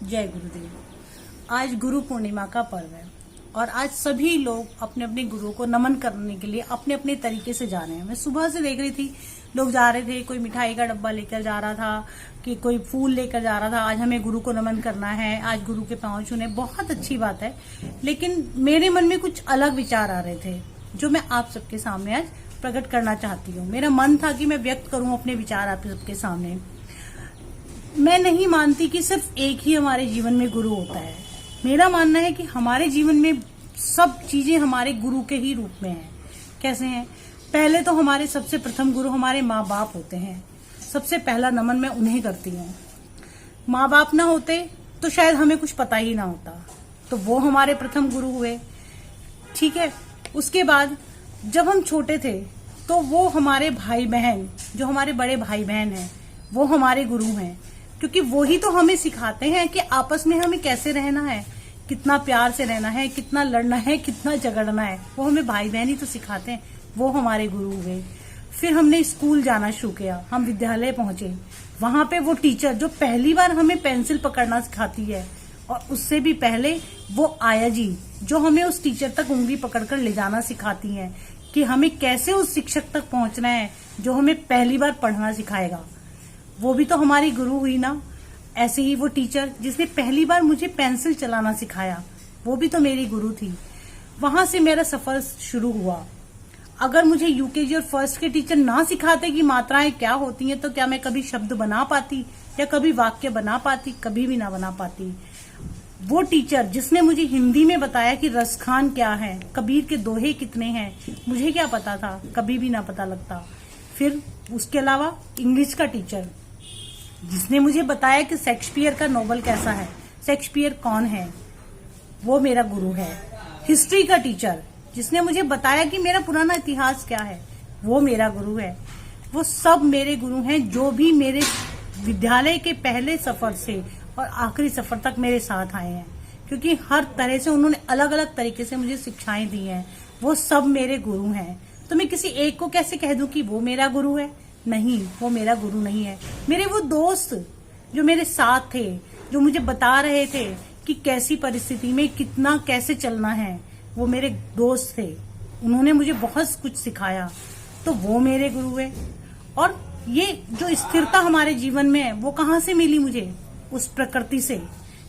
जय गुरुदेव। आज गुरु पूर्णिमा का पर्व है और आज सभी लोग अपने अपने गुरु को नमन करने के लिए अपने अपने तरीके से जा रहे हैं। मैं सुबह से देख रही थी, लोग जा रहे थे, कोई मिठाई का डब्बा लेकर जा रहा था, कि कोई फूल लेकर जा रहा था। आज हमें गुरु को नमन करना है, आज गुरु के पांव छूने, बहुत अच्छी बात है। लेकिन मेरे मन में कुछ अलग विचार आ रहे थे जो मैं आप सबके सामने आज प्रकट करना चाहती हूँ। मेरा मन था कि मैं व्यक्त करूं अपने विचार आप सबके सामने। मैं नहीं मानती कि सिर्फ एक ही हमारे जीवन में गुरु होता है। मेरा मानना है कि हमारे जीवन में सब चीजें हमारे गुरु के ही रूप में हैं। कैसे हैं? पहले तो हमारे सबसे प्रथम गुरु हमारे माँ बाप होते हैं। सबसे पहला नमन मैं उन्हें करती हूँ। माँ बाप ना होते तो शायद हमें कुछ पता ही ना होता, तो वो हमारे प्रथम गुरु हुए। ठीक है। उसके बाद जब हम छोटे थे तो वो हमारे भाई बहन, जो हमारे बड़े भाई बहन हैं, वो हमारे गुरु हैं, क्योंकि वो ही तो हमें सिखाते हैं कि आपस में हमें कैसे रहना है, कितना प्यार से रहना है, कितना लड़ना है, कितना झगड़ना है। वो हमें भाई बहन ही तो सिखाते हैं, वो हमारे गुरु हुए। फिर हमने स्कूल जाना शुरू किया, हम विद्यालय पहुंचे। वहां पे वो टीचर जो पहली बार हमें पेंसिल पकड़ना सिखाती है, और उससे भी पहले वो आया जी जो हमें उस टीचर तक उंगली पकड़कर ले जाना सिखाती हैं कि हमें कैसे उस शिक्षक तक पहुंचना है जो हमें पहली बार पढ़ना सिखाएगा। वो भी तो हमारी गुरु हुई ना। ऐसे ही वो टीचर जिसने पहली बार मुझे पेंसिल चलाना सिखाया, वो भी तो मेरी गुरु थी। वहां से मेरा सफर शुरू हुआ। अगर मुझे यूकेजी और फर्स्ट के टीचर ना सिखाते कि मात्राएं क्या होती हैं, तो क्या मैं कभी शब्द बना पाती या कभी वाक्य बना पाती? कभी भी ना बना पाती। वो टीचर जिसने मुझे हिंदी में बताया कि रसखान क्या है, कबीर के दोहे कितने हैं, मुझे क्या पता था? कभी भी ना पता लगता। फिर उसके अलावा इंग्लिश का टीचर जिसने मुझे बताया कि शेक्सपियर का नोवेल कैसा है, शेक्सपियर कौन है, वो मेरा गुरु है। हिस्ट्री का टीचर जिसने मुझे बताया कि मेरा पुराना इतिहास क्या है, वो मेरा गुरु है। वो सब मेरे गुरु हैं, जो भी मेरे विद्यालय के पहले सफर से और आखिरी सफर तक मेरे साथ आए हैं, क्योंकि हर तरह से उन्होंने अलग अलग तरीके से मुझे शिक्षाएं दी हैं। वो सब मेरे गुरु हैं। तो मैं किसी एक को कैसे कह दूं कि वो मेरा गुरु है? नहीं, वो मेरा गुरु नहीं है। मेरे वो दोस्त जो मेरे साथ थे, जो मुझे बता रहे थे कि कैसी परिस्थिति में कितना कैसे चलना है, वो मेरे दोस्त थे। उन्होंने मुझे बहुत कुछ सिखाया, तो वो मेरे गुरु है। और ये जो स्थिरता हमारे जीवन में है, वो कहाँ से मिली मुझे? उस प्रकृति से।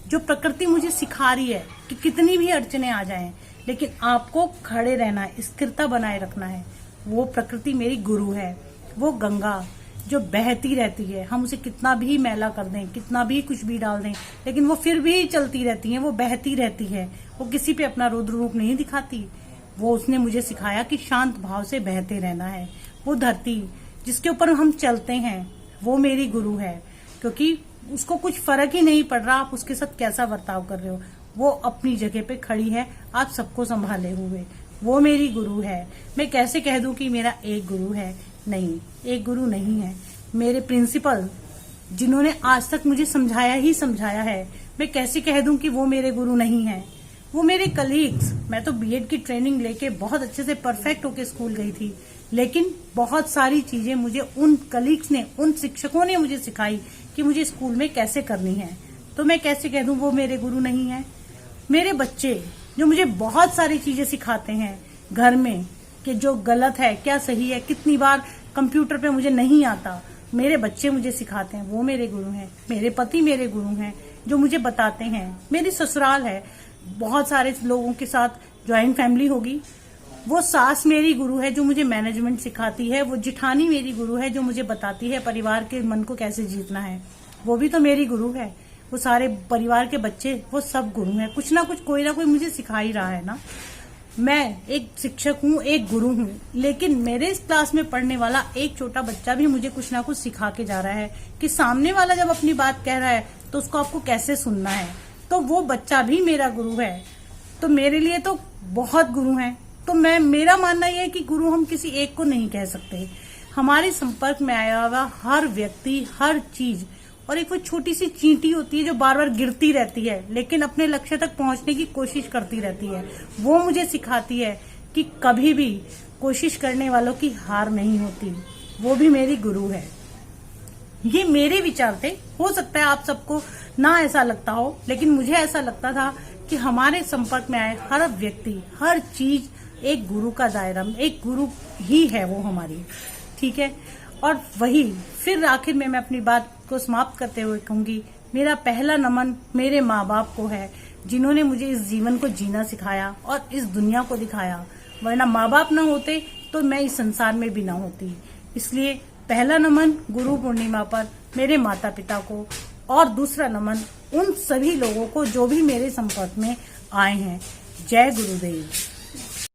जो प्रकृति मुझे सिखा रही है कि कितनी भी अड़चने आ जाएं, लेकिन आपको खड़े रहना है, स्थिरता बनाए रखना है। वो प्रकृति मेरी गुरु है। वो गंगा जो बहती रहती है, हम उसे कितना भी मैला कर दें, कितना भी कुछ भी डाल दें, लेकिन वो फिर भी चलती रहती है, वो बहती रहती है। वो किसी पे अपना रुद्र रूप नहीं दिखाती। वो उसने मुझे सिखाया कि शांत भाव से बहते रहना है। वो धरती जिसके ऊपर हम चलते हैं, वो मेरी गुरु है, क्योंकि उसको कुछ फर्क ही नहीं पड़ रहा आप उसके साथ कैसा बर्ताव कर रहे हो। वो अपनी जगह पे खड़ी है, आप सबको संभाले हुए। वो मेरी गुरु है। मैं कैसे कह दूं कि मेरा एक गुरु है? नहीं, एक गुरु नहीं है। मेरे प्रिंसिपल जिन्होंने आज तक मुझे समझाया ही समझाया है, मैं कैसे कह दूं कि वो मेरे गुरु नहीं है? वो मेरे कलीग्स, मैं तो बीएड की ट्रेनिंग लेके बहुत अच्छे से परफेक्ट होके स्कूल गई थी, लेकिन बहुत सारी चीजें मुझे उन कलीग्स ने, उन शिक्षकों ने मुझे सिखाई कि मुझे स्कूल में कैसे करनी है। तो मैं कैसे कह दूं वो मेरे गुरु नहीं है? मेरे बच्चे जो मुझे बहुत सारी चीजें सिखाते हैं घर में, कि जो गलत है क्या सही है, कितनी बार कंप्यूटर पे मुझे नहीं आता, मेरे बच्चे मुझे सिखाते हैं, वो मेरे गुरु हैं। मेरे पति मेरे गुरु हैं, जो मुझे बताते हैं। मेरी ससुराल है, बहुत सारे लोगों के साथ ज्वाइंट फैमिली होगी। वो सास मेरी गुरु है, जो मुझे मैनेजमेंट सिखाती है। वो जिठानी मेरी गुरु है, जो मुझे बताती है परिवार के मन को कैसे जीतना है। वो भी तो मेरी गुरु है। वो सारे परिवार के बच्चे, वो सब गुरु हैं। कुछ ना कुछ, कोई ना कोई मुझे सिखा ही रहा है ना। मैं एक शिक्षक हूँ, एक गुरु हूँ, लेकिन मेरे इस क्लास में पढ़ने वाला एक छोटा बच्चा भी मुझे कुछ ना कुछ सिखा के जा रहा है कि सामने वाला जब अपनी बात कह रहा है तो उसको आपको कैसे सुनना है। तो वो बच्चा भी मेरा गुरु है। तो मेरे लिए तो बहुत गुरु हैं। तो मेरा मानना यह है कि गुरु हम किसी एक को नहीं कह सकते। हमारे संपर्क में आया हुआ हर व्यक्ति, हर चीज, और एक वो छोटी सी चींटी होती है जो बार बार गिरती रहती है लेकिन अपने लक्ष्य तक पहुंचने की कोशिश करती रहती है, वो मुझे सिखाती है कि कभी भी कोशिश करने वालों की हार नहीं होती। वो भी मेरी गुरु है। ये मेरे विचार थे। हो सकता है आप सबको ना ऐसा लगता हो, लेकिन मुझे ऐसा लगता था कि हमारे संपर्क में आए हर व्यक्ति, हर चीज एक गुरु का दायरा में, एक गुरु ही है वो हमारी, ठीक है। और वही फिर आखिर में मैं अपनी बात को समाप्त करते हुए कहूंगी, मेरा पहला नमन मेरे माँ बाप को है, जिन्होंने मुझे इस जीवन को जीना सिखाया और इस दुनिया को दिखाया। वरना माँ बाप ना होते तो मैं इस संसार में भी ना होती। इसलिए पहला नमन गुरु पूर्णिमा पर मेरे माता पिता को, और दूसरा नमन उन सभी लोगों को जो भी मेरे संपर्क में आए हैं। जय गुरुदेव।